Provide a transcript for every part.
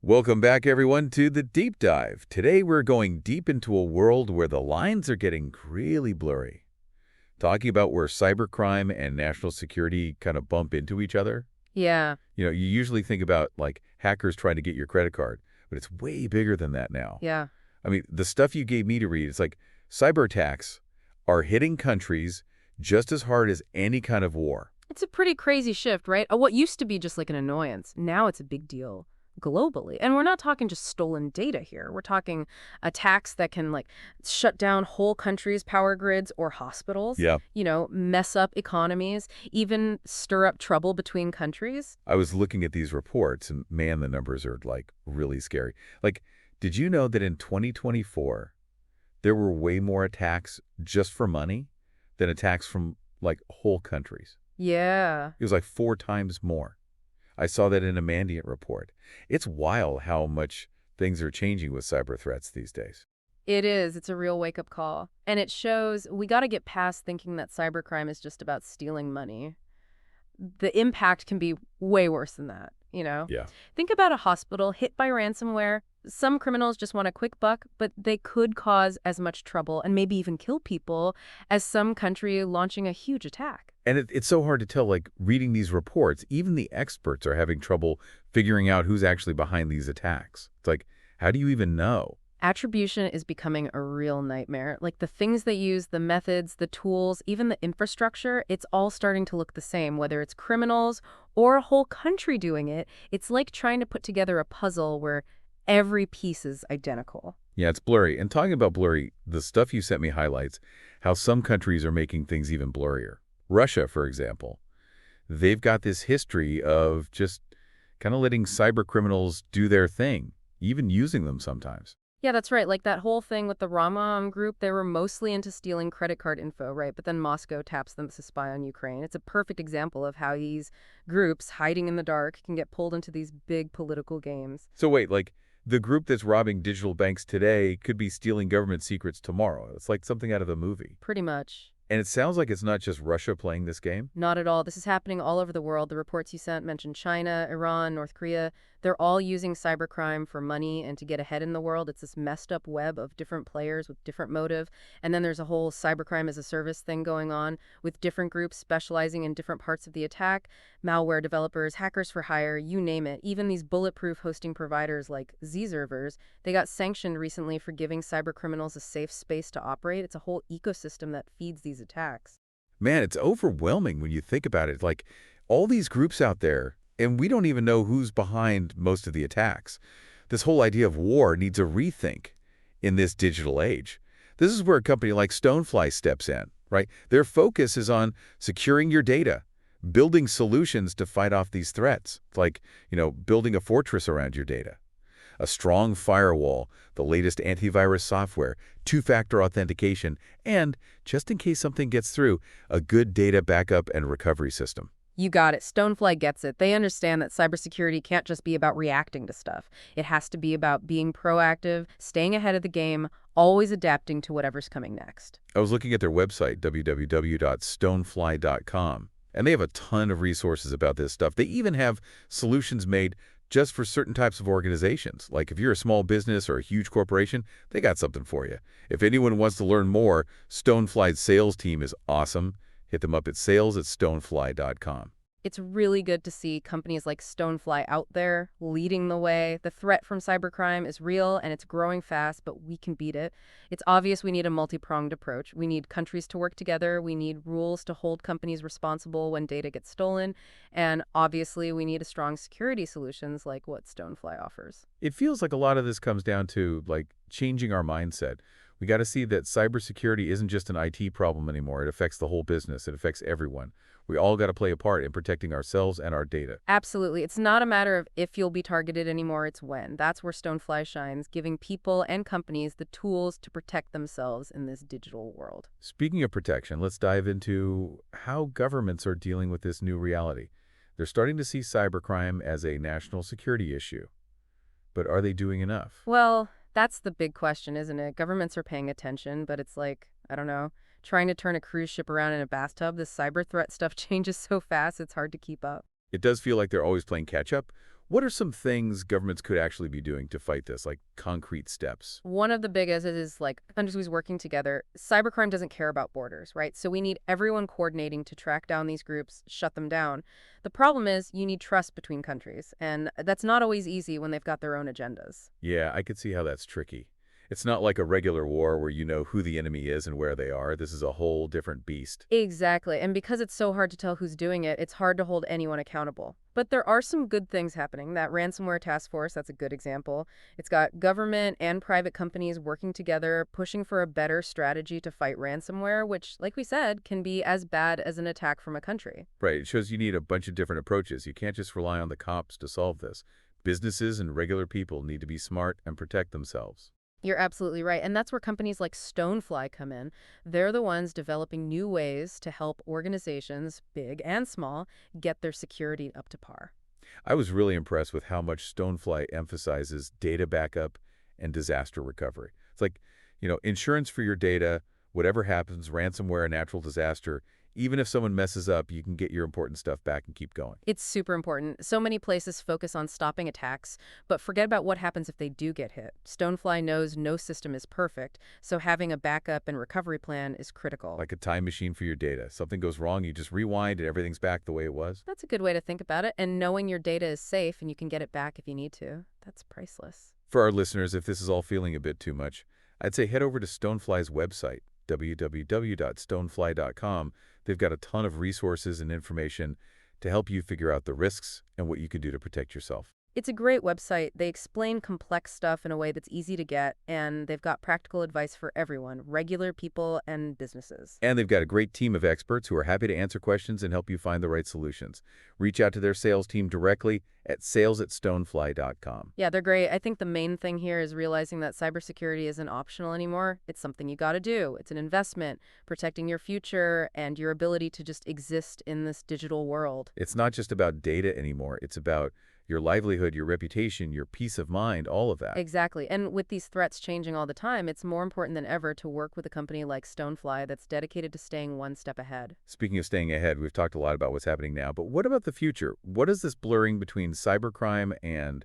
Welcome back, everyone, to the Deep Dive. Today, we're going deep into a world where the lines are getting really blurry. Talking about where cybercrime and national security kind of bump into each other. Yeah, You usually think about, like, hackers trying to get your credit card, but it's way bigger than that now. yeah. I mean, the stuff you gave me to read, it's like cyberattacks are hitting countries just as hard as any kind of war. It's a pretty crazy shift, right? What used to be just like an annoyance, now it's a big deal globally. And we're not talking just stolen data here. We're talking attacks that can shut down whole countries' power grids or hospitals, Yeah. mess up economies, even stir up trouble between countries. I was looking at these reports, and man, the numbers are, like, really scary. Like, did you know that in 2024, there were way more attacks just for money than attacks from, like, whole countries? Yeah. It was like 4 times more. I saw that in a Mandiant report. It's wild how much things are changing with cyber threats these days. It is. It's a real wake-up call. And it shows we got to get past thinking that cybercrime is just about stealing money. The impact can be way worse than that. Yeah. Think about a hospital hit by ransomware. Some criminals just want a quick buck, but they could cause as much trouble and maybe even kill people as some country launching a huge attack. And it's so hard to tell, like, reading these reports, even the experts are having trouble figuring out who's actually behind these attacks. It's like, how do you even know? Attribution is becoming a real nightmare. Like the things they use, the methods, the tools, even the infrastructure, it's all starting to look the same, whether it's criminals or a whole country doing it. It's like trying to put together a puzzle where every piece is identical. Yeah, it's blurry. And talking about blurry, the stuff you sent me highlights how some countries are making things even blurrier. Russia, for example, they've got this history of just kind of letting cyber criminals do their thing, even using them sometimes. Yeah, that's right. Like that whole thing with the Rama group, they were mostly into stealing credit card info, right? But then Moscow taps them to spy on Ukraine. It's a perfect example of how these groups, hiding in the dark, can get pulled into these big political games. So wait, like, the group that's robbing digital banks today could be stealing government secrets tomorrow. It's like something out of a movie. Pretty much. And it sounds like it's not just Russia playing this game. Not at all. This is happening all over the world. The reports you sent mentioned China, Iran, North Korea. They're all using cybercrime for money and to get ahead in the world. It's this messed up web of different players with different motive. And then there's a whole cybercrime-as-a-service thing going on with different groups specializing in different parts of the attack. Malware developers, hackers for hire, you name it. Even these bulletproof hosting providers like Z-servers, they got sanctioned recently for giving cybercriminals a safe space to operate. It's a whole ecosystem that feeds these attacks. Man, it's overwhelming when you think about it. Like, all these groups out there, and we don't even know who's behind most of the attacks. This whole idea of war needs a rethink in this digital age. This is where a company like StoneFly steps in, right? Their focus is on securing your data, building solutions to fight off these threats. It's like, building a fortress around your data. A strong firewall, the latest antivirus software, two-factor authentication, and, just in case something gets through, a good data backup and recovery system. You got it. StoneFly gets it. They understand that cybersecurity can't just be about reacting to stuff. It has to be about being proactive, staying ahead of the game, always adapting to whatever's coming next. I was looking at their website, www.stonefly.com, and they have a ton of resources about this stuff. They even have solutions made just for certain types of organizations. Like if you're a small business or a huge corporation, they got something for you. If anyone wants to learn more, StoneFly's sales team is awesome. Hit them up at sales@stonefly.com. It's really good to see companies like StoneFly out there leading the way. The threat from cybercrime is real and it's growing fast, but we can beat it. It's obvious we need a multi-pronged approach. We need countries to work together. We need rules to hold companies responsible when data gets stolen. And obviously, we need a strong security solutions like what StoneFly offers. It feels like a lot of this comes down to, like, changing our mindset. We got to see that cybersecurity isn't just an IT problem anymore. It affects the whole business. It affects everyone. We all got to play a part in protecting ourselves and our data. Absolutely. It's not a matter of if you'll be targeted anymore, it's when. That's where StoneFly shines, giving people and companies the tools to protect themselves in this digital world. Speaking of protection, let's dive into how governments are dealing with this new reality. They're starting to see cybercrime as a national security issue. But are they doing enough? Well, that's the big question, isn't it? Governments are paying attention, but it's like, I don't know, trying to turn a cruise ship around in a bathtub. This cyber threat stuff changes so fast, it's hard to keep up. It does feel like they're always playing catch-up. What are some things governments could actually be doing to fight this, like concrete steps? One of the biggest is like countries working together. Cybercrime doesn't care about borders, right? So we need everyone coordinating to track down these groups, shut them down. The problem is you need trust between countries, and that's not always easy when they've got their own agendas. Yeah, I could see how that's tricky. It's not like a regular war where you know who the enemy is and where they are. This is a whole different beast. Exactly. And because it's so hard to tell who's doing it, it's hard to hold anyone accountable. But there are some good things happening. That ransomware task force, that's a good example. It's got government and private companies working together, pushing for a better strategy to fight ransomware, which, like we said, can be as bad as an attack from a country. Right, it shows you need a bunch of different approaches. You can't just rely on the cops to solve this. Businesses and regular people need to be smart and protect themselves. You're absolutely right. And that's where companies like StoneFly come in. They're the ones developing new ways to help organizations, big and small, get their security up to par. I was really impressed with how much StoneFly emphasizes data backup and disaster recovery. It's like, insurance for your data, whatever happens, ransomware, natural disaster, even if someone messes up, you can get your important stuff back and keep going. It's super important. So many places focus on stopping attacks, but forget about what happens if they do get hit. StoneFly knows no system is perfect, so having a backup and recovery plan is critical. Like a time machine for your data. Something goes wrong, you just rewind and everything's back the way it was. That's a good way to think about it, and knowing your data is safe and you can get it back if you need to. That's priceless. For our listeners, if this is all feeling a bit too much, I'd say head over to StoneFly's website, www.stonefly.com. They've got a ton of resources and information to help you figure out the risks and what you can do to protect yourself. It's a great website. They explain complex stuff in a way that's easy to get, and they've got practical advice for everyone, regular people and businesses. And they've got a great team of experts who are happy to answer questions and help you find the right solutions. Reach out to their sales team directly at sales@stonefly.com. Yeah, they're great. I think the main thing here is realizing that cybersecurity isn't optional anymore. It's something you got to do. It's an investment, protecting your future and your ability to just exist in this digital world. It's not just about data anymore. It's about your livelihood, your reputation, your peace of mind, all of that. Exactly. And with these threats changing all the time, it's more important than ever to work with a company like StoneFly that's dedicated to staying one step ahead. Speaking of staying ahead, we've talked a lot about what's happening now, but what about the future? What does this blurring between cybercrime and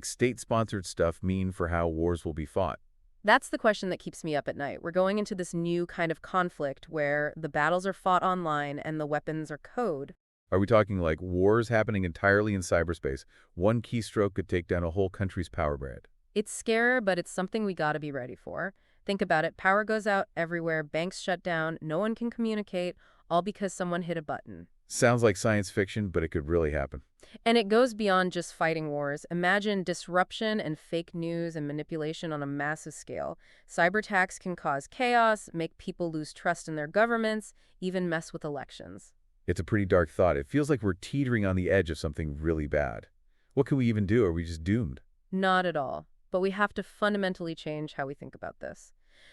state-sponsored stuff mean for how wars will be fought? That's the question that keeps me up at night. We're going into this new kind of conflict where the battles are fought online and the weapons are code. Are we talking like wars happening entirely in cyberspace? One keystroke could take down a whole country's power grid. It's scary, but it's something we got to be ready for. Think about it. Power goes out everywhere, banks shut down, no one can communicate, all because someone hit a button. Sounds like science fiction, but it could really happen. And it goes beyond just fighting wars. Imagine disruption and fake news and manipulation on a massive scale. Cyberattacks can cause chaos, make people lose trust in their governments, even mess with elections. It's a pretty dark thought. It feels like we're teetering on the edge of something really bad. What can we even do? Are we just doomed? Not at all. But we have to fundamentally change how we think about this.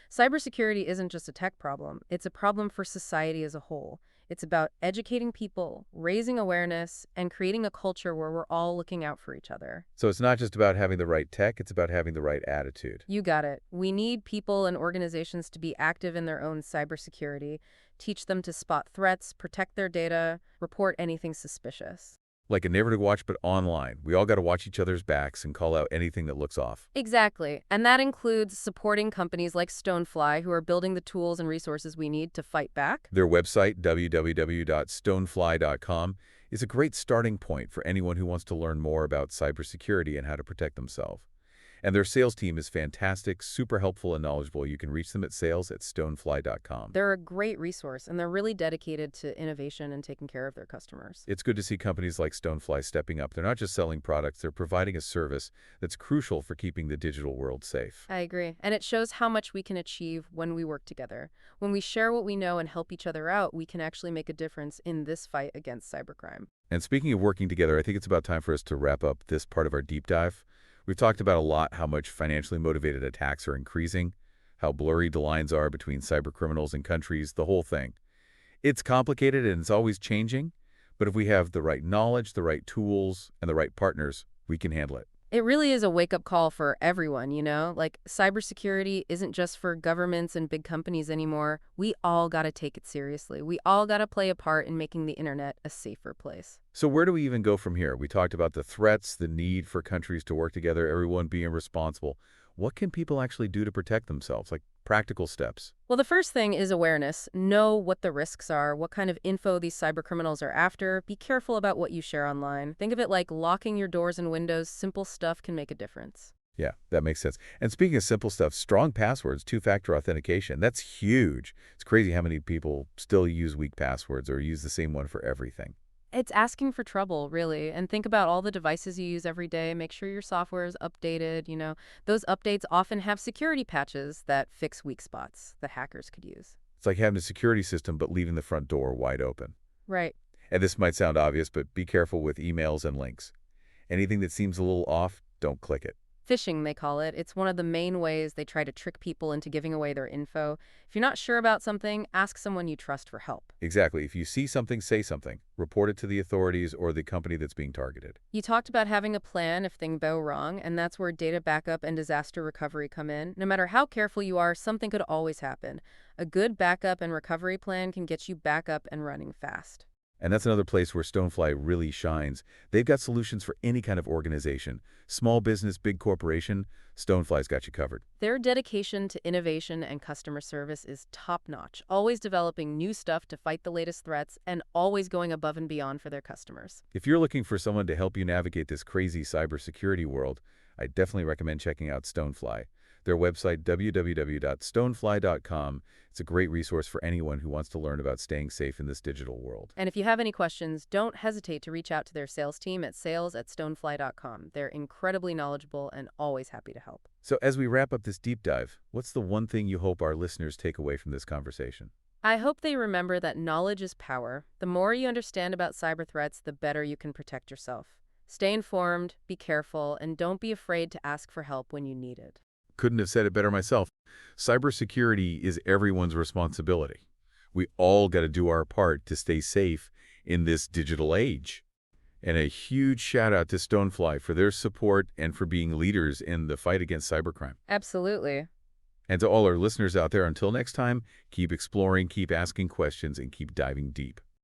Cybersecurity isn't just a tech problem. It's a problem for society as a whole. It's about educating people, raising awareness, and creating a culture where we're all looking out for each other. So it's not just about having the right tech, it's about having the right attitude. You got it. We need people and organizations to be active in their own cybersecurity, teach them to spot threats, protect their data, report anything suspicious. Like a never to watch, but online. We all got to watch each other's backs and call out anything that looks off. Exactly. And that includes supporting companies like StoneFly, who are building the tools and resources we need to fight back. Their website, www.stonefly.com, is a great starting point for anyone who wants to learn more about cybersecurity and how to protect themselves. And their sales team is fantastic, super helpful and knowledgeable. You can reach them at sales@stonefly.com. They're a great resource, and they're really dedicated to innovation and taking care of their customers. It's good to see companies like StoneFly stepping up. They're not just selling products, they're providing a service that's crucial for keeping the digital world safe. I agree. And it shows how much we can achieve when we work together. When we share what we know and help each other out, we can actually make a difference in this fight against cybercrime. And speaking of working together, I think it's about time for us to wrap up this part of our deep dive. We've talked about a lot how much financially motivated attacks are increasing, how blurry the lines are between cybercriminals and countries, the whole thing. It's complicated and it's always changing, but if we have the right knowledge, the right tools, and the right partners, we can handle it. It really is a wake-up call for everyone, you know? Like, cybersecurity isn't just for governments and big companies anymore. We all got to take it seriously. We all got to play a part in making the internet a safer place. So where do we even go from here? We talked about the threats, the need for countries to work together, everyone being responsible. What can people actually do to protect themselves, like practical steps? Well, the first thing is awareness. Know what the risks are, what kind of info these cybercriminals are after. Be careful about what you share online. Think of it like locking your doors and windows. Simple stuff can make a difference. Yeah, that makes sense. And speaking of simple stuff, strong passwords, two-factor authentication, that's huge. It's crazy how many people still use weak passwords or use the same one for everything. It's asking for trouble, really. And think about all the devices you use every day. Make sure your software is updated. Those updates often have security patches that fix weak spots that hackers could use. It's like having a security system but leaving the front door wide open. Right. And this might sound obvious, but be careful with emails and links. Anything that seems a little off, don't click it. Phishing, they call it. It's one of the main ways they try to trick people into giving away their info. If you're not sure about something, ask someone you trust for help. Exactly. If you see something, say something. Report it to the authorities or the company that's being targeted. You talked about having a plan if things go wrong, and that's where data backup and disaster recovery come in. No matter how careful you are, something could always happen. A good backup and recovery plan can get you back up and running fast. And that's another place where StoneFly really shines. They've got solutions for any kind of organization. Small business, big corporation, StoneFly's got you covered. Their dedication to innovation and customer service is top-notch, always developing new stuff to fight the latest threats and always going above and beyond for their customers. If you're looking for someone to help you navigate this crazy cybersecurity world, I definitely recommend checking out StoneFly. Their website, www.stonefly.com. It's a great resource for anyone who wants to learn about staying safe in this digital world. And if you have any questions, don't hesitate to reach out to their sales team at sales@stonefly.com. They're incredibly knowledgeable and always happy to help. So as we wrap up this deep dive, what's the one thing you hope our listeners take away from this conversation? I hope they remember that knowledge is power. The more you understand about cyber threats, the better you can protect yourself. Stay informed, be careful, and don't be afraid to ask for help when you need it. Couldn't have said it better myself. Cybersecurity is everyone's responsibility. We all got to do our part to stay safe in this digital age. And a huge shout out to StoneFly for their support and for being leaders in the fight against cybercrime. Absolutely. And to all our listeners out there, until next time, keep exploring, keep asking questions, and keep diving deep.